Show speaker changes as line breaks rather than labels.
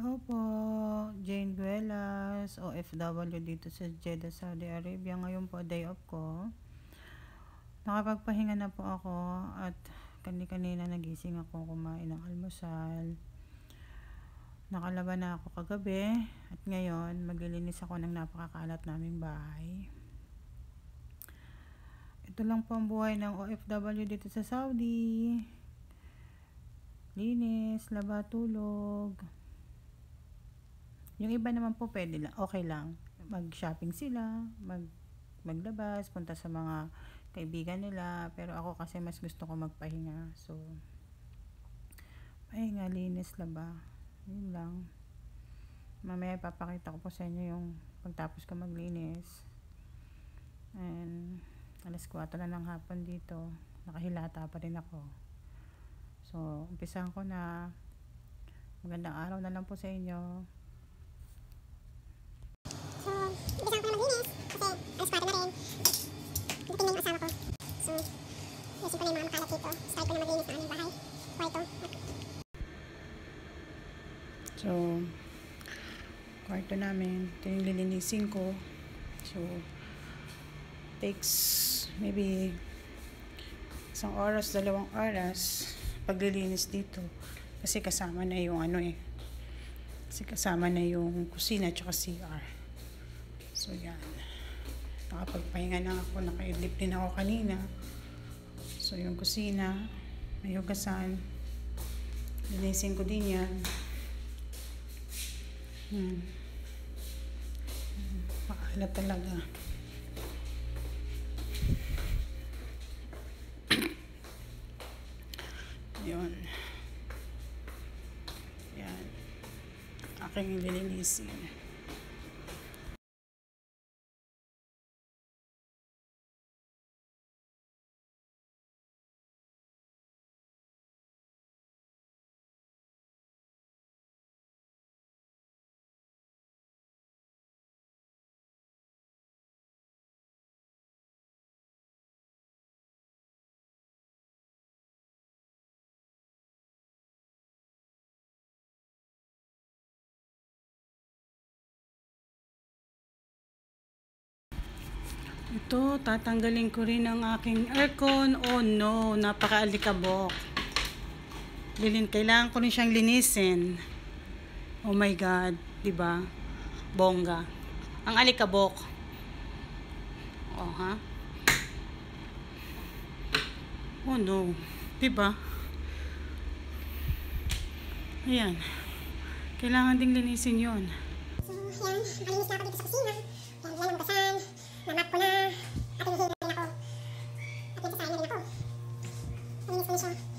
Hello po, Jane Guelas, OFW dito sa Jeddah, Saudi Arabia. Ngayon po, day off ko. Nakapagpahinga na po ako at kanina nagising ako kumain ng almusal. Nakalaban na ako kagabi at ngayon maglilinis ako ng napakakalat naming bahay. Ito lang po ang buhay ng OFW dito sa Saudi. Linis, laba, tulog. Yung iba naman po pwede lang, okay lang. Mag-shopping sila, maglabas, punta sa mga kaibigan nila. Pero ako kasi mas gusto ko magpahinga. So, pahinga, linis, laba. Yun lang. Mamaya ipapakita ko po sa inyo yung pagtapos ko maglinis. And, alas 4 na ng hapon dito. Nakahilata pa rin ako. So, umpisahan ko na. Magandang araw na lang po sa inyo. So, kwarto namin, ito yung lilinisin ko. So, takes maybe 1 oras, 2 oras paglilinis dito. Kasi kasama na yung kasi kasama na yung kusina at CR. So, yan. Nakapagpahinga na ako, nakaidlip din ako kanina. So, yung kusina, may hugasan. Linisin ko din yan. Maalat talaga. Yun. Yan. Aking lilinisin. Ito, tatanggalin ko rin ang aking aircon. Oh no, napaka-alikabok. Kailangan ko rin siyang linisin. Oh my God, diba? Bongga. Ang alikabok. Oh, ha? Oh no, diba? Ayan. Kailangan ding linisin yon.
So, yan. Nakalinis na ako dito sa kusina. Yan, yan ang basan. Namap ko na. At hinihinga rin ako. At nagsasahin na rin ako. Nalinis ko na siya.